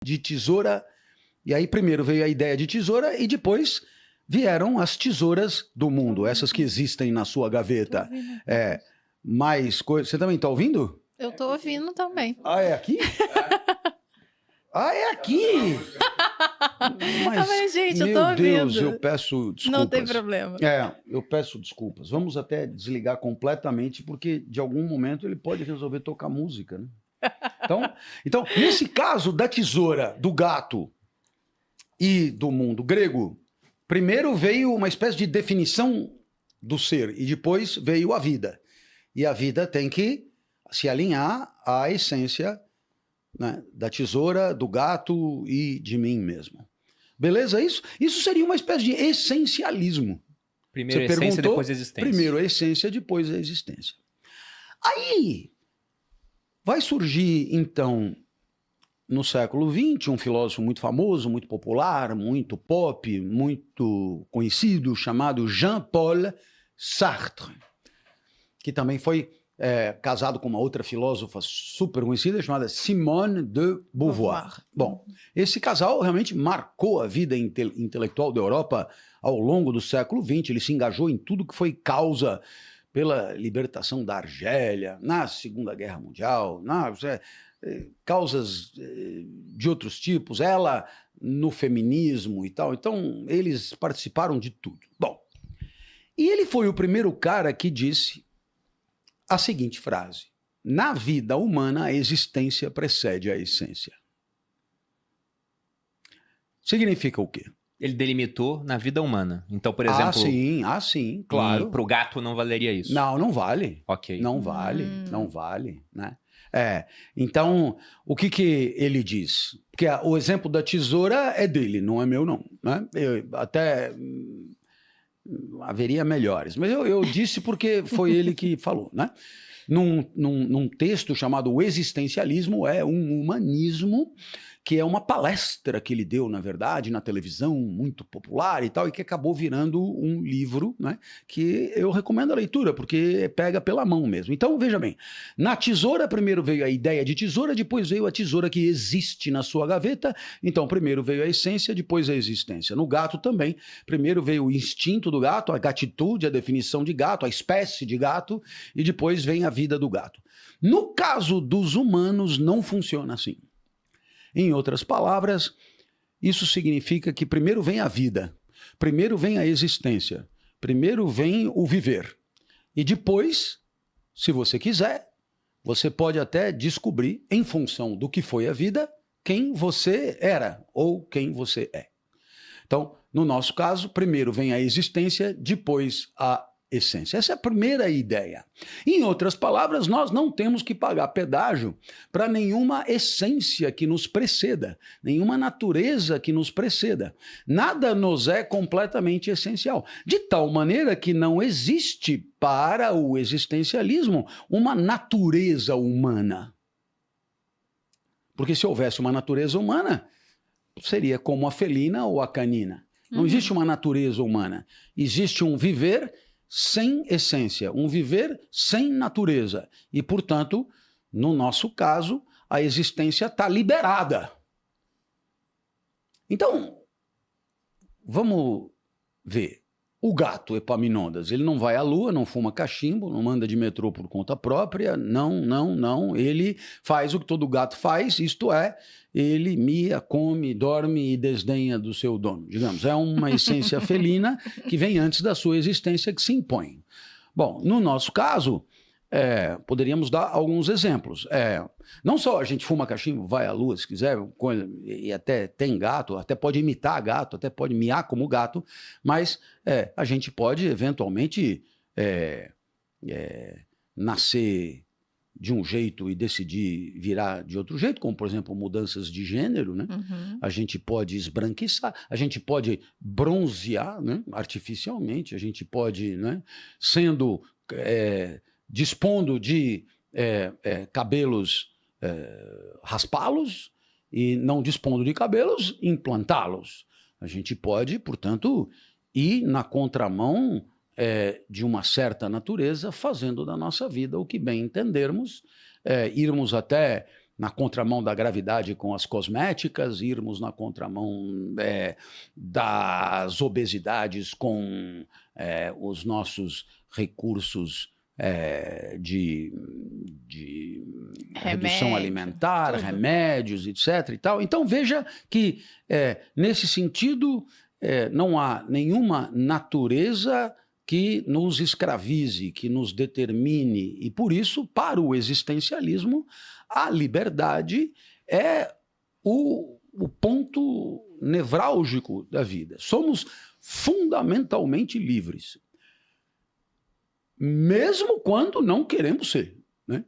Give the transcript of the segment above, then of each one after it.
de tesoura. E aí primeiro veio a ideia de tesoura e depois vieram as tesouras do mundo, essas que existem na sua gaveta. Mais coisas. Você também está ouvindo? Eu tô ouvindo também. Ah, é aqui? Ah, é aqui! Mas, gente, eu tô meu Deus, ouvindo. eu peço desculpas. Não tem problema. Eu peço desculpas. Vamos até desligar completamente, porque de algum momento ele pode resolver tocar música, né? Então, nesse caso da tesoura, do gato e do mundo grego, primeiro veio uma espécie de definição do ser e depois veio a vida. E a vida tem que se alinhar à essência, né, da tesoura, do gato e de mim mesmo. Beleza? Isso seria uma espécie de essencialismo. Primeiro a essência, depois a existência. Primeiro a essência, depois a existência. Aí vai surgir, então, no século XX, um filósofo muito famoso, muito popular, muito pop, muito conhecido, chamado Jean-Paul Sartre, que também foi casado com uma outra filósofa super conhecida, chamada Simone de Beauvoir. Bom, esse casal realmente marcou a vida intelectual da Europa ao longo do século XX. Ele se engajou em tudo que foi causa pela libertação da Argélia, na Segunda Guerra Mundial, causas de outros tipos, ela no feminismo e tal. Então, eles participaram de tudo. Bom, e ele foi o primeiro cara que disse a seguinte frase: na vida humana, a existência precede a essência. Significa o quê? Ele delimitou na vida humana. Então, por exemplo... sim, claro. Para o gato não valeria isso? Não vale. Ok. Não vale, né? Então, o que ele diz? Porque o exemplo da tesoura é dele, não é meu, não. Né? Até haveria melhores, mas eu disse porque foi ele que falou, né? Num texto chamado O Existencialismo, é um humanismo que é uma palestra que ele deu, na verdade, na televisão, muito popular e tal, e que acabou virando um livro, né, que eu recomendo a leitura, porque pega pela mão mesmo. Então, veja bem, na tesoura primeiro veio a ideia de tesoura, depois veio a tesoura que existe na sua gaveta, então primeiro veio a essência, depois a existência. No gato também, primeiro veio o instinto do gato, a gatitude, a definição de gato, a espécie de gato, e depois vem a vida do gato. No caso dos humanos, não funciona assim. Em outras palavras, isso significa que primeiro vem a vida, primeiro vem a existência, primeiro vem o viver. E depois, se você quiser, você pode até descobrir, em função do que foi a vida, quem você era ou quem você é. Então, no nosso caso, primeiro vem a existência, depois a essência. Essa é a primeira ideia. Em outras palavras, nós não temos que pagar pedágio para nenhuma essência que nos preceda, nenhuma natureza que nos preceda. Nada nos é completamente essencial. De tal maneira que não existe para o existencialismo uma natureza humana. Porque se houvesse uma natureza humana, seria como a felina ou a canina. Não existe uma natureza humana. Existe um viver sem essência, um viver sem natureza. E, portanto, no nosso caso, a existência está liberada. Então, vamos ver. O gato Epaminondas, ele não vai à lua, não fuma cachimbo, não anda de metrô por conta própria, não. Ele faz o que todo gato faz, isto é, ele mia, come, dorme e desdenha do seu dono. Digamos, é uma essência felina que vem antes da sua existência, que se impõe. Bom, no nosso caso, poderíamos dar alguns exemplos. Não só a gente fuma cachimbo, vai à lua se quiser, e até tem gato, até pode imitar gato, até pode miar como gato, mas a gente pode eventualmente nascer de um jeito e decidir virar de outro jeito, como, por exemplo, mudanças de gênero, né? A gente pode esbranquiçar, a gente pode bronzear, né, artificialmente, a gente pode, né, dispondo de cabelos, raspá-los, e não dispondo de cabelos, implantá-los. A gente pode, portanto, ir na contramão de uma certa natureza, fazendo da nossa vida o que bem entendermos, irmos até na contramão da gravidade com as cosméticas, irmos na contramão das obesidades com os nossos recursos de redução alimentar, remédios, etc. e tal. Então, veja que, nesse sentido, não há nenhuma natureza que nos escravize, que nos determine. E, por isso, para o existencialismo, a liberdade é o ponto nevrálgico da vida. Somos fundamentalmente livres, mesmo quando não queremos ser, né?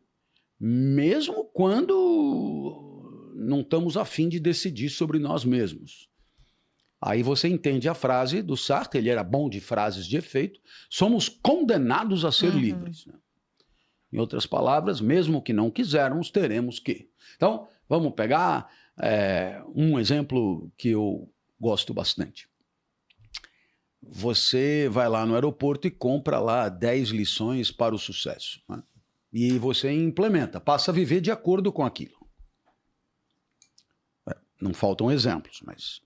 Mesmo quando não estamos a fim de decidir sobre nós mesmos. Aí você entende a frase do Sartre, ele era bom de frases de efeito, somos condenados a ser livres, né? Em outras palavras, mesmo que não quisermos, teremos que. Então, vamos pegar um exemplo que eu gosto bastante. Você vai lá no aeroporto e compra lá 10 lições para o sucesso, né? E você implementa, passa a viver de acordo com aquilo. Não faltam exemplos, mas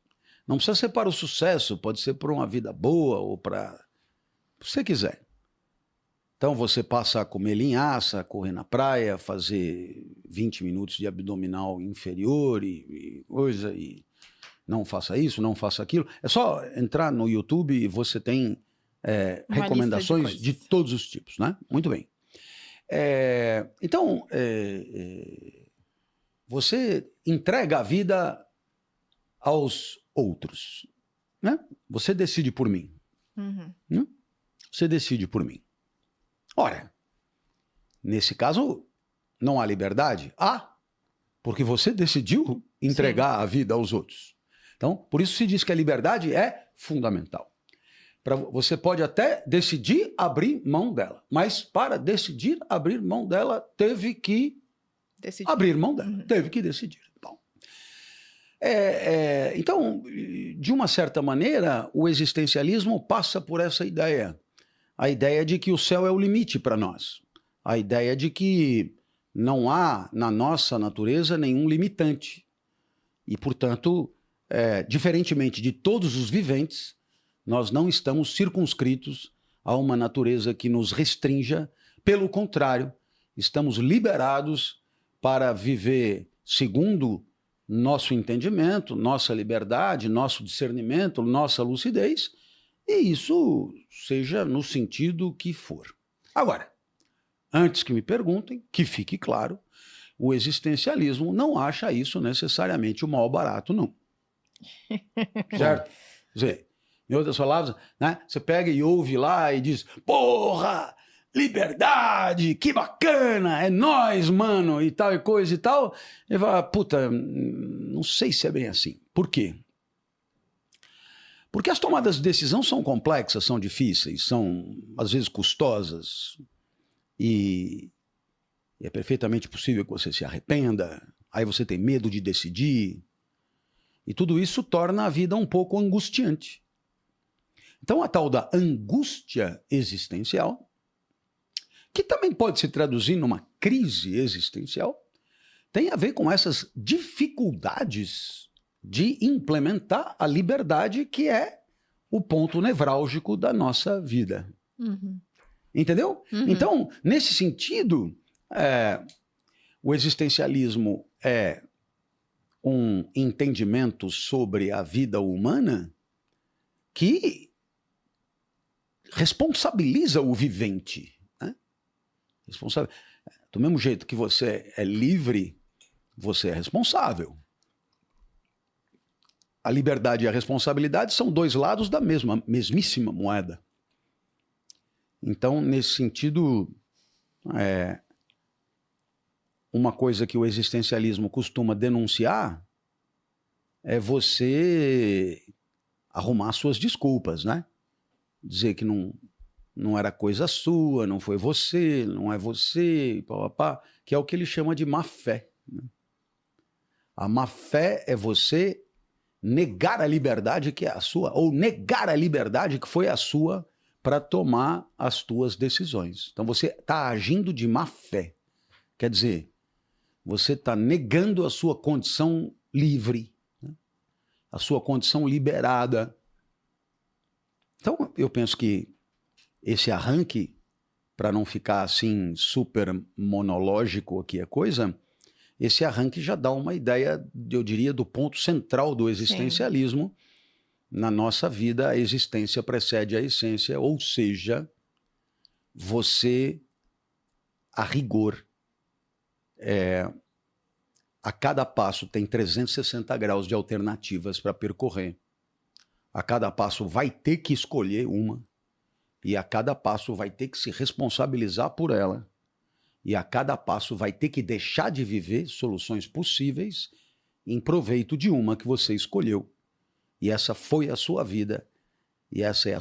não precisa ser para o sucesso, pode ser para uma vida boa ou para o que você quiser. Então você passa a comer linhaça, correr na praia, fazer 20 minutos de abdominal inferior e coisa, e não faça isso, não faça aquilo. É só entrar no YouTube e você tem recomendações de todos os tipos, né? Muito bem. Então, você entrega a vida aos outros, né? Você decide por mim. Né? Você decide por mim. Ora, nesse caso, não há liberdade? Há, porque você decidiu entregar a vida aos outros. Então, por isso se diz que a liberdade é fundamental. Você pode até decidir abrir mão dela, mas para decidir abrir mão dela, teve que abrir mão dela, teve que decidir. Bom. Então, de uma certa maneira, o existencialismo passa por essa ideia. A ideia de que o céu é o limite para nós. A ideia de que não há na nossa natureza nenhum limitante. E, portanto, diferentemente de todos os viventes, nós não estamos circunscritos a uma natureza que nos restrinja. Pelo contrário, estamos liberados para viver segundo nosso entendimento, nossa liberdade, nosso discernimento, nossa lucidez, e isso seja no sentido que for. Agora, antes que me perguntem, que fique claro, o existencialismo não acha isso necessariamente o mal barato, não. Certo? Quer dizer, em outras palavras, né, você pega e ouve lá e diz, porra, liberdade, que bacana, é nóis, mano, e tal e coisa e tal. E fala, puta, não sei se é bem assim. Por quê? Porque as tomadas de decisão são complexas, são difíceis, são às vezes custosas e é perfeitamente possível que você se arrependa, aí você tem medo de decidir e tudo isso torna a vida um pouco angustiante. Então a tal da angústia existencial, que também pode se traduzir numa crise existencial, tem a ver com essas dificuldades de implementar a liberdade, que é o ponto nevrálgico da nossa vida. Entendeu? Então, nesse sentido, o existencialismo é um entendimento sobre a vida humana que responsabiliza o vivente, né? Do mesmo jeito que você é livre, você é responsável. A liberdade e a responsabilidade são dois lados da mesmíssima moeda. Então, nesse sentido, uma coisa que o existencialismo costuma denunciar é você arrumar suas desculpas, né? Dizer que não era coisa sua, não foi você, não é você, papapá, que é o que ele chama de má fé, né? A má fé é você negar a liberdade que é a sua, ou negar a liberdade que foi a sua para tomar as tuas decisões. Então você está agindo de má fé. Quer dizer, você está negando a sua condição livre, né? A sua condição liberada. Então, eu penso que esse arranque, para não ficar assim super monológico aqui a coisa, esse arranque já dá uma ideia, eu diria, do ponto central do existencialismo. Sim. Na nossa vida, a existência precede a essência, ou seja, você, a rigor, a cada passo tem 360 graus de alternativas para percorrer. A cada passo vai ter que escolher uma, e a cada passo vai ter que se responsabilizar por ela, e a cada passo vai ter que deixar de viver soluções possíveis em proveito de uma que você escolheu. E essa foi a sua vida, e essa é a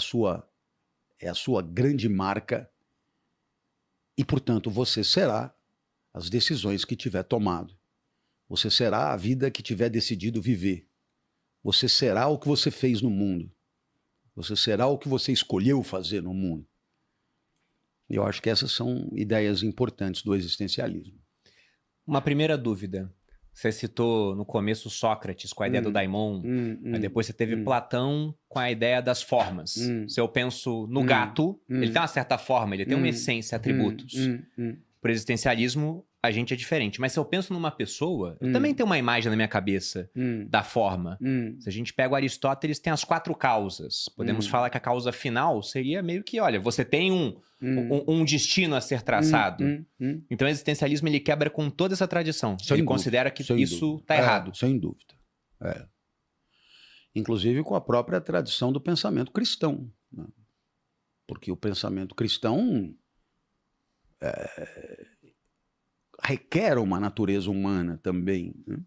sua grande marca, e, portanto, você será as decisões que tiver tomado. Você será a vida que tiver decidido viver. Você será o que você fez no mundo. Você será o que você escolheu fazer no mundo. Eu acho que essas são ideias importantes do existencialismo. Uma primeira dúvida. Você citou no começo Sócrates com a ideia do daimon, aí depois você teve Platão com a ideia das formas. Se eu penso no gato, ele tem uma certa forma, ele tem uma essência, atributos. Para o existencialismo, a gente é diferente. Mas se eu penso numa pessoa, eu também tenho uma imagem na minha cabeça da forma. Se a gente pega o Aristóteles, tem as 4 causas. Podemos falar que a causa final seria meio que, olha, você tem um destino a ser traçado. Então o existencialismo ele quebra com toda essa tradição. Ele considera que isso está errado. Sem dúvida. Inclusive com a própria tradição do pensamento cristão, né? Porque o pensamento cristão requer uma natureza humana também, né?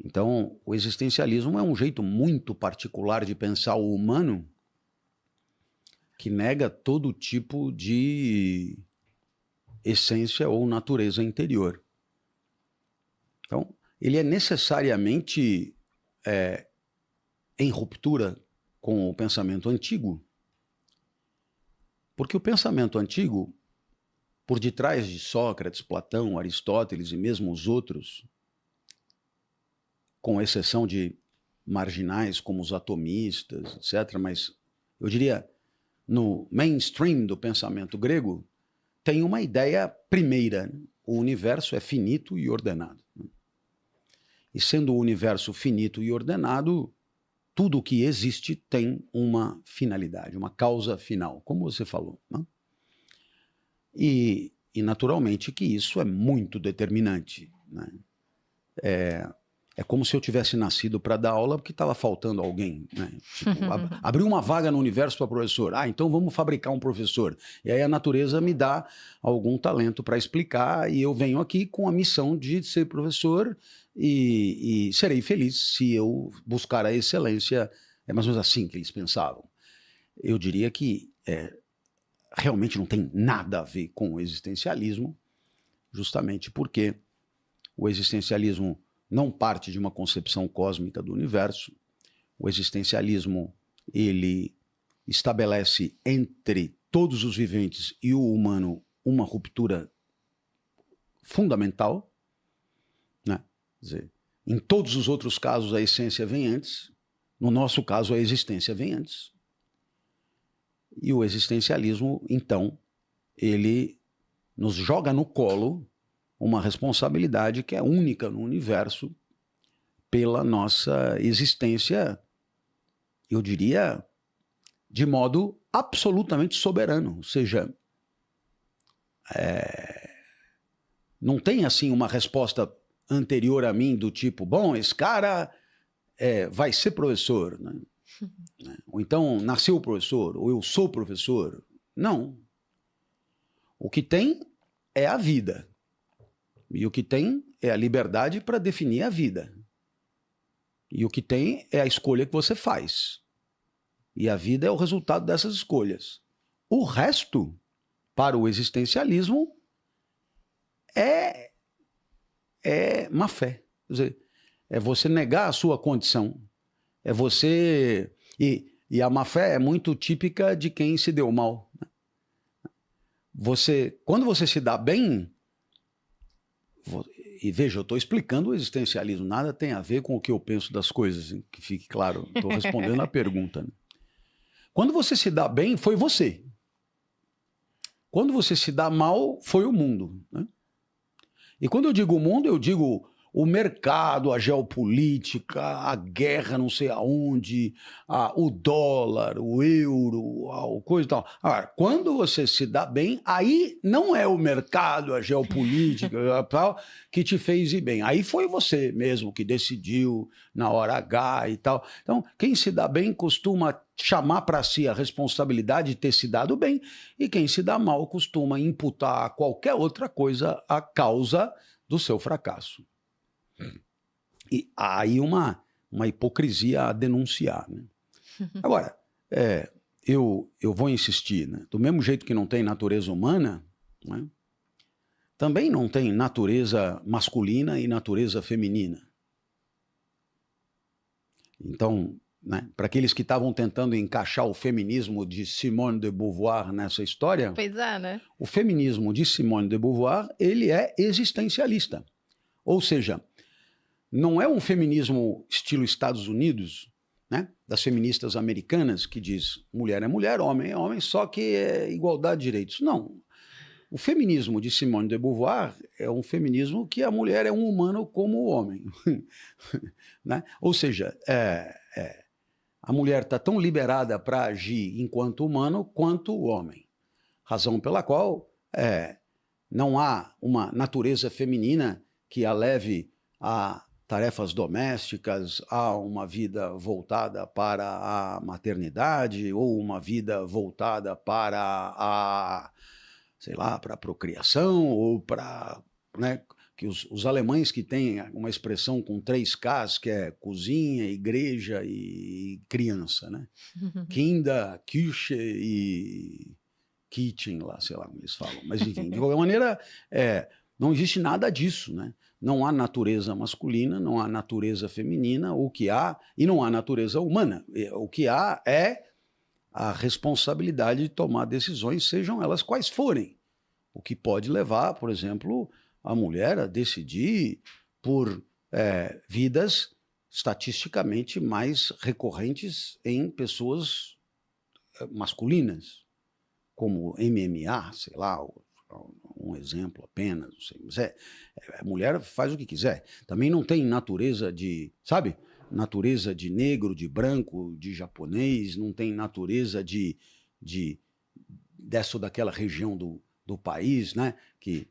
Então, o existencialismo é um jeito muito particular de pensar o humano que nega todo tipo de essência ou natureza interior. Então, ele é necessariamente em ruptura com o pensamento antigo, porque o pensamento antigo, por detrás de Sócrates, Platão, Aristóteles e mesmo os outros, com exceção de marginais como os atomistas, etc., mas eu diria, no mainstream do pensamento grego, tem uma ideia primeira, né? O universo é finito e ordenado. E sendo o universo finito e ordenado, tudo o que existe tem uma finalidade, uma causa final, como você falou, né? E naturalmente que isso é muito determinante, né? É como se eu tivesse nascido para dar aula porque estava faltando alguém, né? Tipo, abriu uma vaga no universo para professor. Então vamos fabricar um professor. E aí a natureza me dá algum talento para explicar e eu venho aqui com a missão de ser professor e serei feliz se eu buscar a excelência. É mais ou menos assim que eles pensavam. Eu diria que realmente não tem nada a ver com o existencialismo, justamente porque o existencialismo não parte de uma concepção cósmica do universo. O existencialismo, ele estabelece entre todos os viventes e o humano uma ruptura fundamental, né? Quer dizer, em todos os outros casos a essência vem antes, no nosso caso a existência vem antes. E o existencialismo, então, ele nos joga no colo uma responsabilidade que é única no universo pela nossa existência, eu diria, de modo absolutamente soberano. Ou seja, não tem assim uma resposta anterior a mim do tipo, bom, esse cara vai ser professor, né? Ou então nasceu professor, ou eu sou professor. Não. O que tem é a vida. E o que tem é a liberdade para definir a vida. E o que tem é a escolha que você faz. E a vida é o resultado dessas escolhas. O resto, para o existencialismo, é má fé. Quer dizer, é você negar a sua condição. É você... E a má fé é muito típica de quem se deu mal. Quando você se dá bem... E veja, eu estou explicando o existencialismo, nada tem a ver com o que eu penso das coisas, hein? Que fique claro, estou respondendo a pergunta. Né? Quando você se dá bem, foi você. Quando você se dá mal, foi o mundo. Né? E quando eu digo mundo, eu digo o mercado, a geopolítica, a guerra não sei aonde, o dólar, o euro, a coisa e tal. Agora, quando você se dá bem, aí não é o mercado, a geopolítica tal, que te fez ir bem. Aí foi você mesmo que decidiu na hora H e tal. Então, quem se dá bem costuma chamar para si a responsabilidade de ter se dado bem, e quem se dá mal costuma imputar a qualquer outra coisa a causa do seu fracasso. E há aí uma hipocrisia a denunciar. Né? Agora, eu vou insistir, né? Do mesmo jeito que não tem natureza humana, né? Também não tem natureza masculina e natureza feminina. Então, né, para aqueles que estavam tentando encaixar o feminismo de Simone de Beauvoir nessa história, pois é, né? O feminismo de Simone de Beauvoir, ele é existencialista. Ou seja, não é um feminismo estilo Estados Unidos, né, das feministas americanas, que diz mulher é mulher, homem é homem, só que é igualdade de direitos. Não. O feminismo de Simone de Beauvoir é um feminismo que a mulher é um humano como o homem. Né? Ou seja, a mulher está tão liberada para agir enquanto humano quanto o homem. Razão pela qual não há uma natureza feminina que a leve a tarefas domésticas, a uma vida voltada para a maternidade ou uma vida voltada para sei lá, para a procriação ou para, né, que os alemães que têm uma expressão com 3 Ks, que é cozinha, igreja e criança, né? Kinder, Küche e Kitchen, lá, sei lá como eles falam. Mas, enfim, de qualquer maneira, não existe nada disso, né? Não há natureza masculina, não há natureza feminina, o que há, e não há natureza humana. O que há é a responsabilidade de tomar decisões, sejam elas quais forem. O que pode levar, por exemplo, a mulher a decidir por vidas estatisticamente mais recorrentes em pessoas masculinas, como MMA, sei lá, um exemplo apenas, não sei, mas a mulher faz o que quiser. Também não tem natureza de, sabe? Natureza de negro, de branco, de japonês, não tem natureza dessa ou daquela região do país, né? Que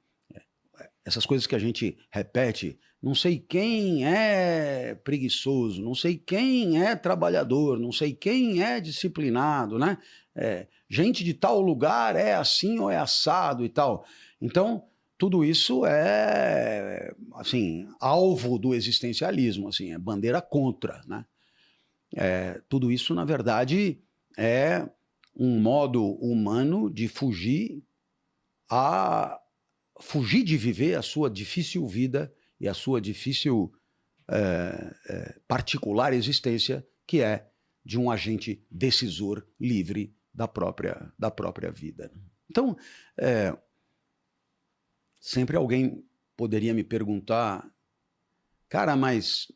essas coisas que a gente repete, não sei quem é preguiçoso, não sei quem é trabalhador, não sei quem é disciplinado, né? Gente de tal lugar é assim ou é assado e tal. Então, tudo isso é, assim, alvo do existencialismo, assim, é bandeira contra, né? Tudo isso, na verdade, é um modo humano de fugir de viver a sua difícil vida e a sua difícil particular existência, que é de um agente decisor livre da própria vida. Então, sempre alguém poderia me perguntar, cara, mas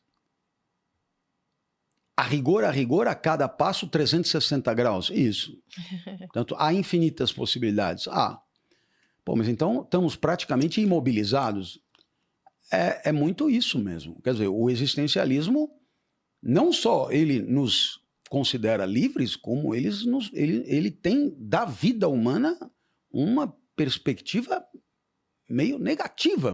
a rigor, a cada passo, 360 graus. Isso. Portanto, há infinitas possibilidades. Pô, mas então estamos praticamente imobilizados. É muito isso mesmo. Quer dizer, o existencialismo, não só ele nos considera livres, como ele tem da vida humana uma perspectiva meio negativa.